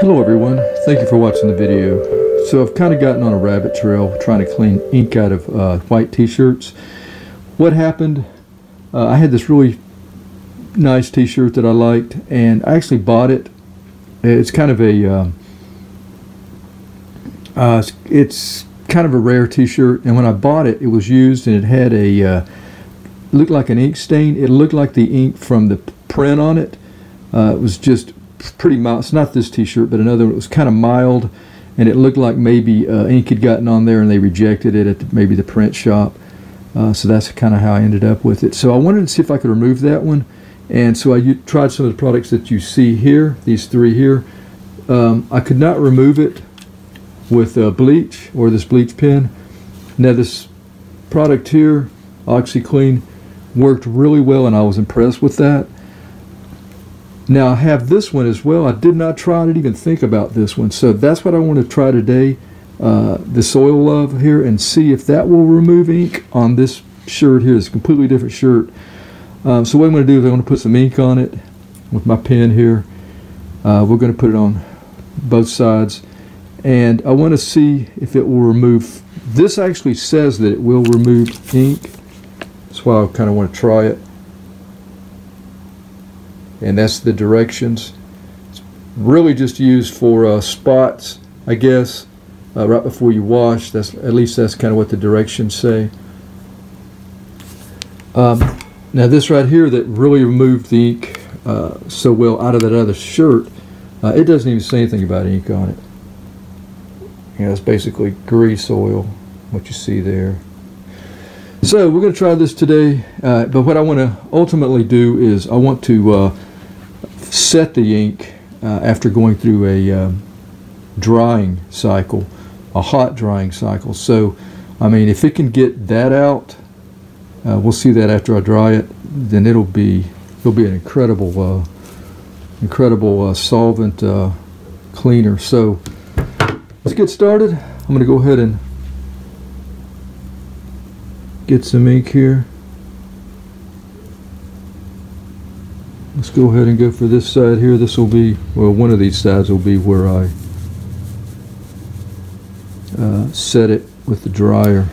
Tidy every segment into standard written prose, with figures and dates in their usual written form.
Hello everyone, thank you for watching the video. So I've kind of gotten on a rabbit trail trying to clean ink out of white t-shirts. What happened, I had this really nice t-shirt that I liked, and I actually bought it. It's kind of a it's kind of a rare t-shirt, and when I bought it, it was used and it had a looked like an ink stain. It looked like the ink from the print on it. It was just pretty mild. It's not this t-shirt, but another one. It was kind of mild, and it looked like maybe ink had gotten on there and they rejected it at maybe the print shop. So that's kind of how I ended up with it. So I wanted to see if I could remove that one, and so I tried some of the products that you see here, these three here. I could not remove it with bleach or this bleach pen. Now this product here, OxiClean, worked really well, and I was impressed with that. Now I have this one as well. I did not try to even think about this one, so that's what I want to try today, the Soil Love here, and see if that will remove ink on this shirt here. It's a completely different shirt. So what I'm going to do is I'm going to put some ink on it with my pen here. We're going to put it on both sides, and I want to see if it will remove. This actually says that it will remove ink. That's why I kind of want to try it. And that's the directions. It's really just used for spots, I guess, right before you wash. At least that's kind of what the directions say. Now this right here that really removed the ink so well out of that other shirt, it doesn't even say anything about ink on it. You know, it's basically grease oil, what you see there. So we're going to try this today, but what I want to ultimately do is I want to set the ink after going through a drying cycle, a hot drying cycle. So I mean, if it can get that out, we'll see that after I dry it, then it'll be an incredible solvent cleaner. So let's get started. I'm going to go ahead and get some ink here. Let's go ahead and go for this side here. This will be, well, one of these sides will be where I set it with the dryer.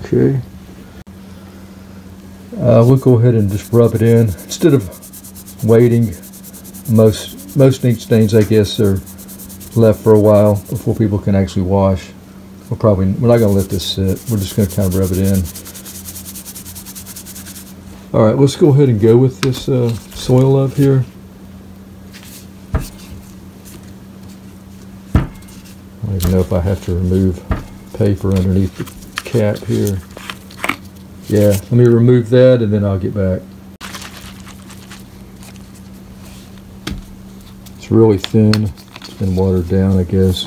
Okay. We'll go ahead and just rub it in instead of waiting. Most ink stains, I guess, are left for a while before people can actually wash. We're not going to let this sit. We're just going to kind of rub it in. All right, let's go ahead and go with this Soil Love here. I don't even know if I have to remove paper underneath the cap here. Yeah, let me remove that and then I'll get back. It's really thin. It's been watered down, I guess.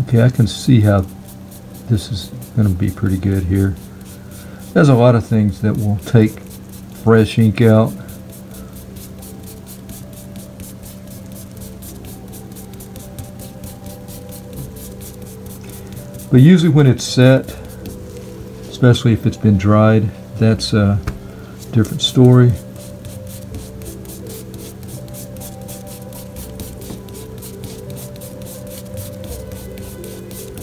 Okay, I can see how this is going to be pretty good here. There's a lot of things that will take fresh ink out. But usually when it's set, especially if it's been dried, that's a different story.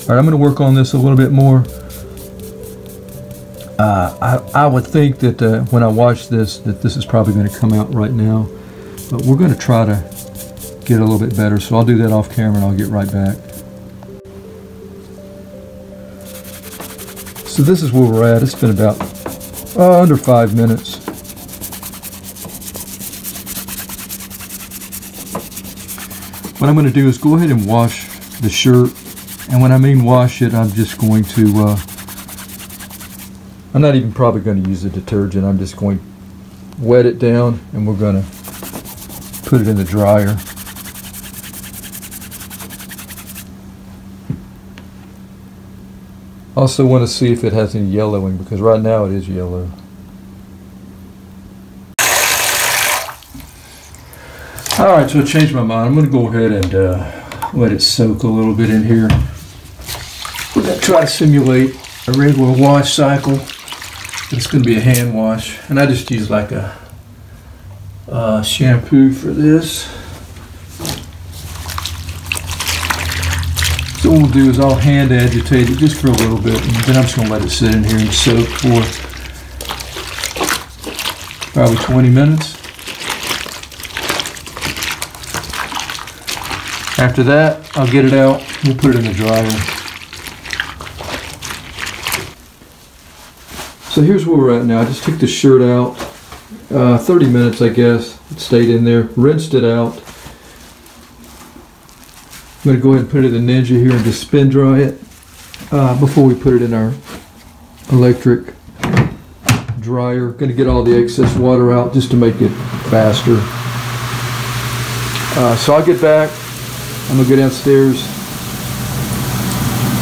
All right, I'm going to work on this a little bit more. I would think that when I watch this, that this is probably going to come out right now. But we're going to try to get a little bit better. So I'll do that off camera and I'll get right back. So this is where we're at. It's been about under 5 minutes. what I'm going to do is go ahead and wash the shirt. And when I mean wash it, I'm just going to, I'm not even probably going to use the detergent. I'm just going to wet it down, and we're going to put it in the dryer. Also want to see if it has any yellowing, because right now it is yellow. Alright, so I changed my mind. I'm going to go ahead and let it soak a little bit in here. We're going to try to simulate a regular wash cycle. It's going to be a hand wash, and I just use like a shampoo for this. So what we'll do is I'll hand agitate it just for a little bit, and then I'm just going to let it sit in here and soak for probably 20 minutes. After that, I'll get it out. We'll put it in the dryer. So here's where we're at now. I just took the shirt out. 30 minutes, I guess. It stayed in there. Rinsed it out. I'm going to go ahead and put it in the Ninja here and just spin dry it before we put it in our electric dryer. Going to get all the excess water out just to make it faster. So I'll get back. I'm going to go downstairs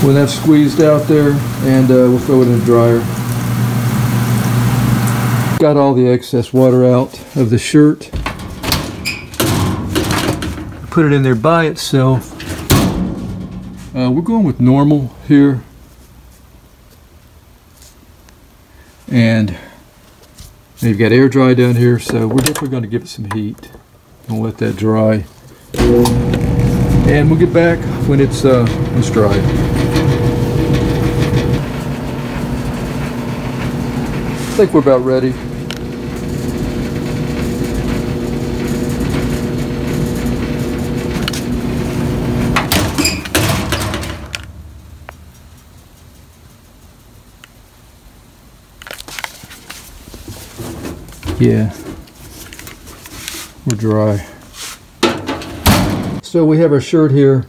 when that's squeezed out there, and we'll throw it in the dryer. Got all the excess water out of the shirt. Put it in there by itself. We're going with normal here, and you've got air dry down here, so we're definitely going to give it some heat and let that dry. And we'll get back when it's dry. I think we're about ready. Yeah, we're dry. So we have our shirt here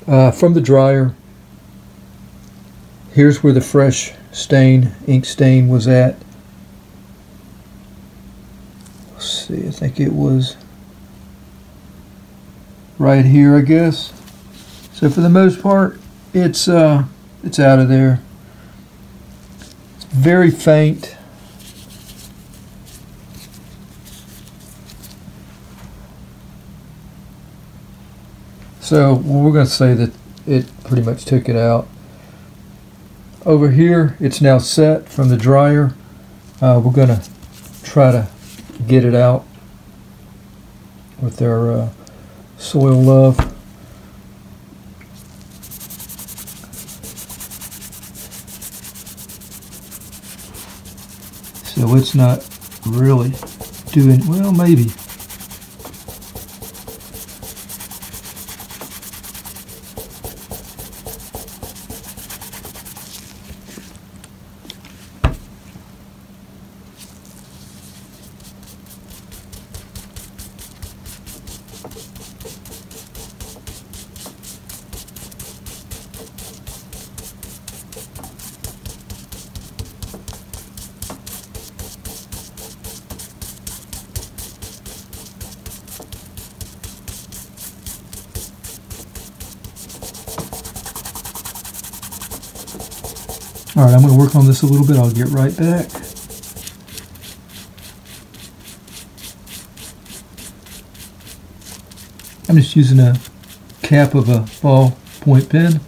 from the dryer. Here's where the fresh stain, ink stain was at. Let's see, I think it was right here, I guess. So for the most part, it's out of there. It's very faint. So we're going to say that it pretty much took it out. Over here, it's now set from the dryer. We're going to try to get it out with our Soil Love. So it's not really doing, well, maybe. Alright, I'm going to work on this a little bit. I'll get right back. I'm just using a cap of a ballpoint pen.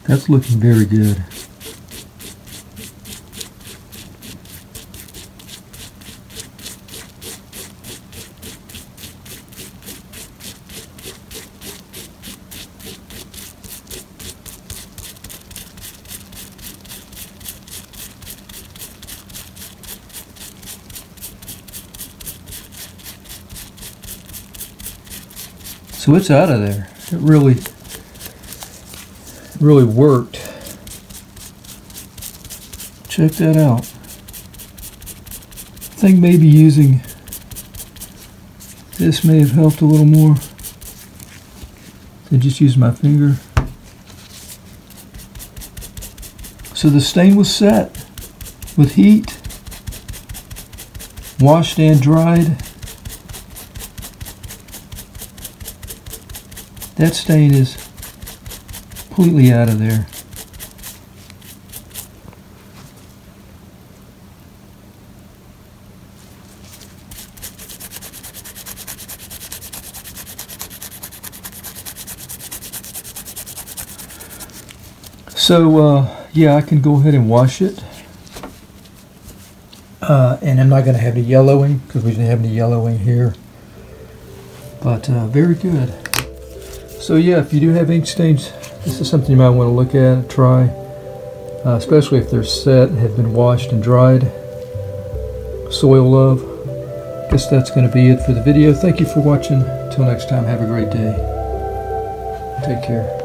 That's looking very good. So it's out of there. It really worked. Check that out. think maybe using this may have helped a little more than just use my finger. So the stain was set with heat, washed and dried. That stain is completely out of there. So yeah, I can go ahead and wash it. And I'm not going to have any yellowing because we didn't have any yellowing here. But very good. So yeah, if you do have ink stains, this is something you might want to look at and try. Especially if they're set and have been washed and dried. Soil Love. Guess that's going to be it for the video. Thank you for watching. Until next time, have a great day. Take care.